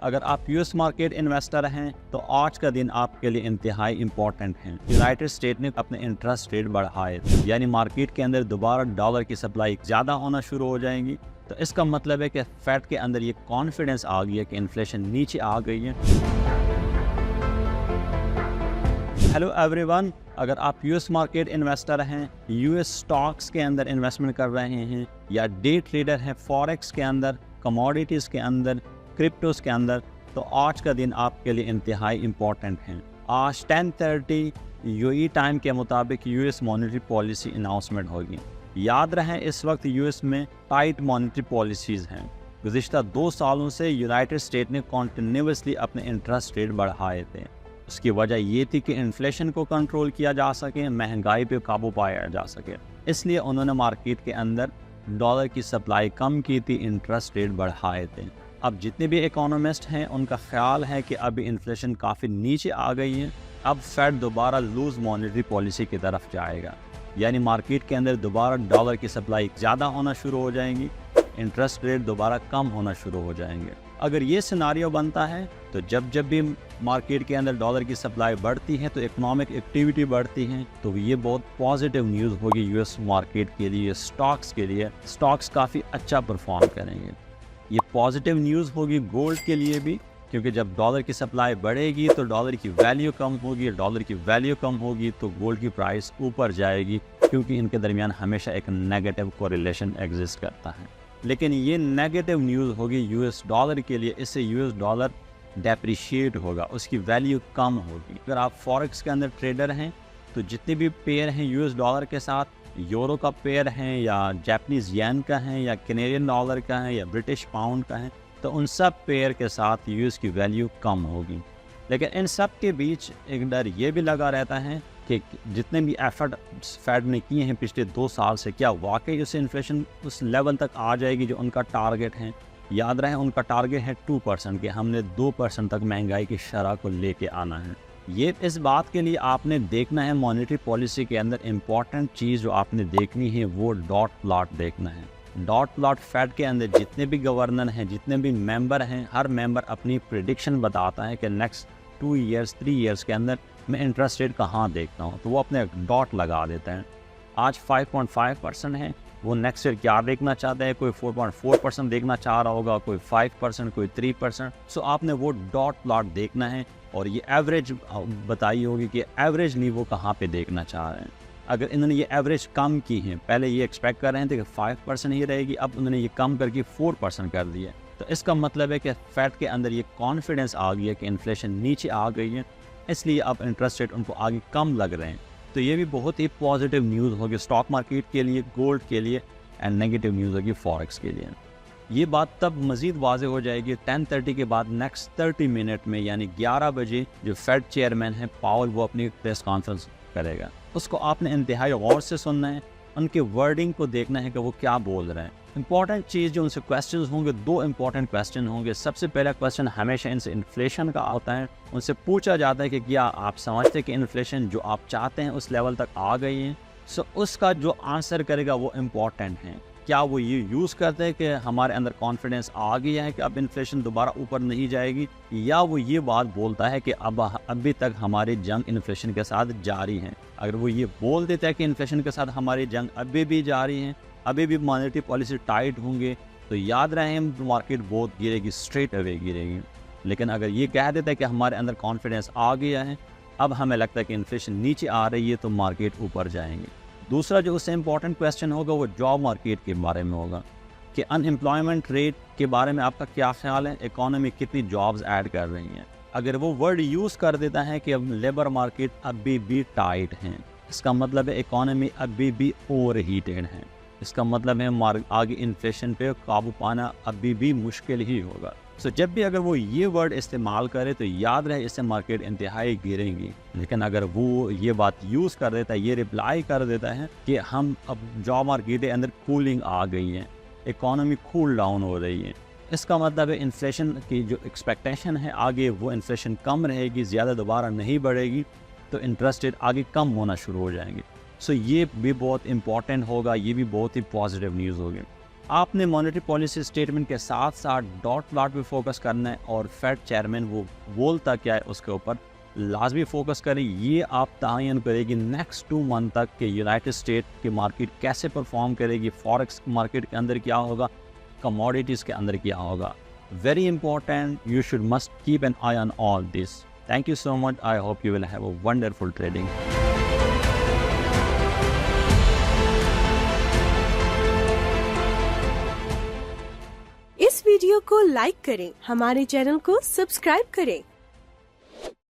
अगर आप US market investor हैं तो आज का दिन आपके लिए इंतहाई इम्पोर्टेंट है। यूनाइटेड स्टेट ने अपने इंटरेस्ट रेट बढ़ाए, यानी मार्केट के अंदर दोबारा डॉलर की सप्लाई ज़्यादा होना शुरू हो जाएंगी। तो इसका मतलब है कि फेड के अंदर ये कॉन्फिडेंस आ गई है कि इन्फ्लेशन नीचे आ गई है। हेलो एवरीवन, अगर आप यूएस मार्केट इन्वेस्टर हैं, यूएस स्टॉक्स के अंदर इन्वेस्टमेंट कर रहे हैं या डे ट्रेडर हैं फॉरेक्स के अंदर, कमोडिटीज़ के अंदर, क्रिप्टोस के अंदर, तो आज का दिन आपके लिए इंतहाई इम्पोर्टेंट है। आज 10:30 यूएई टाइम के मुताबिक यूएस मॉनेटरी पॉलिसी अनाउंसमेंट होगी। याद रहे इस वक्त यूएस में टाइट मॉनेटरी पॉलिसीज़ हैं। गुज़िश्ता 2 सालों से यूनाइटेड स्टेट ने कॉन्टिन्यूसली अपने इंटरेस्ट रेट बढ़ाए थे। उसकी वजह ये थी कि इन्फ्लेशन को कंट्रोल किया जा सके, महंगाई पे काबू पाया जा सके। इसलिए उन्होंने मार्केट के अंदर डॉलर की सप्लाई कम की थी, इंटरेस्ट रेट बढ़ाए थे। अब जितने भी इकोनॉमिस्ट हैं उनका ख्याल है कि अभी इन्फ्लेशन काफ़ी नीचे आ गई है। अब फेड दोबारा लूज मॉनेटरी पॉलिसी की तरफ जाएगा, यानी मार्केट के अंदर दोबारा डॉलर की सप्लाई ज़्यादा होना शुरू हो जाएंगी, इंटरेस्ट रेट दोबारा कम होना शुरू हो जाएंगे। अगर ये सिनारियो बनता है तो जब भी मार्केट के अंदर डॉलर की सप्लाई बढ़ती है तो इकोनॉमिक एक्टिविटी बढ़ती है, तो ये बहुत पॉजिटिव न्यूज़ होगी यूएस मार्केट के लिए, स्टॉक्स के लिए। स्टॉक्स काफ़ी अच्छा परफॉर्म करेंगे। ये पॉजिटिव न्यूज़ होगी गोल्ड के लिए भी, क्योंकि जब डॉलर की सप्लाई बढ़ेगी तो डॉलर की वैल्यू कम होगी, डॉलर की वैल्यू कम होगी तो गोल्ड की प्राइस ऊपर जाएगी, क्योंकि इनके दरमियान हमेशा एक नेगेटिव कोरिलेशन एग्जिस्ट करता है। लेकिन ये नेगेटिव न्यूज़ होगी यूएस डॉलर के लिए। इससे यूएस डॉलर डेप्रिशिएट होगा, उसकी वैल्यू कम होगी। अगर आप फॉरेक्स के अंदर ट्रेडर हैं तो जितने भी पेयर हैं यूएस डॉलर के साथ, यूरो का पेयर है या जापानीज़ येन का है या कैनेडियन डॉलर का है या ब्रिटिश पाउंड का है, तो उन सब पेयर के साथ यूएस की वैल्यू कम होगी। लेकिन इन सब के बीच एक डर ये भी लगा रहता है कि जितने भी एफर्ट फेड ने किए हैं पिछले 2 साल से, क्या वाकई उससे इन्फ्लेशन उस लेवल तक आ जाएगी जो उनका टारगेट है। याद रहे उनका टारगेट है 2% के, हमने 2% तक महंगाई की शरह को लेके आना है। ये इस बात के लिए आपने देखना है मॉनेटरी पॉलिसी के अंदर इम्पॉर्टेंट चीज़ जो आपने देखनी है वो डॉट प्लॉट देखना है। डॉट प्लॉट फेड के अंदर जितने भी गवर्नर हैं, जितने भी मेंबर हैं, हर मेंबर अपनी प्रेडिक्शन बताता है कि नेक्स्ट 2 ईयर्स 3 ईयर्स के अंदर मैं इंटरेस्ट रेट कहाँ देखता हूँ, तो वो अपने डॉट लगा देते हैं। आज 5.5% है, वो नेक्स्ट ईयर क्या देखना चाहते हैं। कोई 4.4% देखना चाह रहा होगा, कोई 5%, कोई 3%। सो आपने वो डॉट प्लॉट देखना है और ये एवरेज बताई होगी कि एवरेज नहीं वो कहाँ पे देखना चाह रहे हैं। अगर इन्होंने ये एवरेज कम की है, पहले ये एक्सपेक्ट कर रहे थे कि 5% ही रहेगी, अब उन्होंने ये कम करके 4% कर दिया, तो इसका मतलब है कि फेड के अंदर ये कॉन्फिडेंस आ गई है कि इन्फ्लेशन नीचे आ गई है, इसलिए अब इंटरेस्ट रेट उनको आगे कम लग रहे हैं। तो ये भी बहुत ही पॉजिटिव न्यूज़ होगी स्टॉक मार्केट के लिए, गोल्ड के लिए, एंड नेगेटिव न्यूज़ होगी फॉरेक्स के लिए। ये बात तब मज़ीद वाज़े हो जाएगी 10:30 के बाद नेक्स्ट 30 मिनट में, यानी 11 बजे जो फेड चेयरमैन है पावल, वो अपनी प्रेस कॉन्फ्रेंस करेगा। उसको आपने इंतहाई गौर से सुनना है, उनके वर्डिंग को देखना है कि वो क्या बोल रहे हैं। इंपॉर्टेंट चीज़ जो उनसे क्वेश्चंस होंगे, 2 इंपॉर्टेंट क्वेश्चन होंगे। सबसे पहला क्वेश्चन हमेशा इनसे इन्फ्लेशन का आता है। उनसे पूछा जाता है कि क्या आप समझते हैं कि इन्फ्लेशन जो आप चाहते हैं उस लेवल तक आ गई है। सो उसका जो आंसर करेगा वो इम्पॉर्टेंट है। क्या वो ये यूज़ करते हैं कि हमारे अंदर कॉन्फिडेंस आ गया है कि अब इन्फ्लेशन दोबारा ऊपर नहीं जाएगी, या वो ये बात बोलता है कि अब अभी तक हमारी जंग इन्फ्लेशन के साथ जारी है। अगर वो ये बोल देता है कि इन्फ्लेशन के साथ हमारी जंग अभी भी जारी है, अभी भी मॉनेटरी पॉलिसी टाइट होंगे, तो याद रहे मार्केट बहुत गिरेगी, स्ट्रेट अवे गिरेगी। लेकिन अगर ये कह देता है कि हमारे अंदर कॉन्फिडेंस आ गया है, अब हमें लगता है कि इन्फ्लेशन नीचे आ रही है, तो मार्केट ऊपर जाएंगे। दूसरा जो उससे इम्पॉर्टेंट क्वेश्चन होगा वो जॉब मार्केट के बारे में होगा कि अनएम्प्लॉयमेंट रेट के बारे में आपका क्या ख्याल है, इकोनॉमी कितनी जॉब्स ऐड कर रही हैं। अगर वो वर्ड यूज़ कर देता है कि अब लेबर मार्केट अभी भी टाइट है, इसका मतलब है इकोनॉमी अभी भी ओवर हीटेड है, इसका मतलब है आगे इन्फ्लेशन पे काबू पाना अभी भी मुश्किल ही होगा। सो जब भी अगर वो ये वर्ड इस्तेमाल करे तो याद रहे इससे मार्केट इंतहाई गिरेंगी। लेकिन अगर वो ये बात यूज़ कर देता है, ये रिप्लाई कर देता है कि हम अब जॉब मार्केट के अंदर कूलिंग आ गई है, इकोनॉमी कूल डाउन हो रही है, इसका मतलब है इन्फ्लेशन की जो एक्सपेक्टेशन है आगे वो इन्फ्लेशन कम रहेगी, ज़्यादा दोबारा नहीं बढ़ेगी, तो इंटरेस्ट रेट आगे कम होना शुरू हो जाएंगे। सो ये भी बहुत इंपॉर्टेंट होगा, ये भी बहुत ही पॉजिटिव न्यूज़ होगी। आपने मॉनेटरी पॉलिसी स्टेटमेंट के साथ साथ डॉट प्लॉट पे फोकस करना है और फेड चेयरमैन वो बोलता क्या है उसके ऊपर लाजमी फोकस करें। ये आप तयन करेगी नेक्स्ट 2 मंथ तक कि यूनाइटेड स्टेट की मार्केट कैसे परफॉर्म करेगी, फॉरेक्स मार्केट के अंदर क्या होगा, कमोडिटीज़ के अंदर क्या होगा। Very important, you should must keep an I on all this. Thank you so much, I hope you will have a wonderful trading. इस वीडियो को लाइक करें, हमारे चैनल को सब्सक्राइब करें।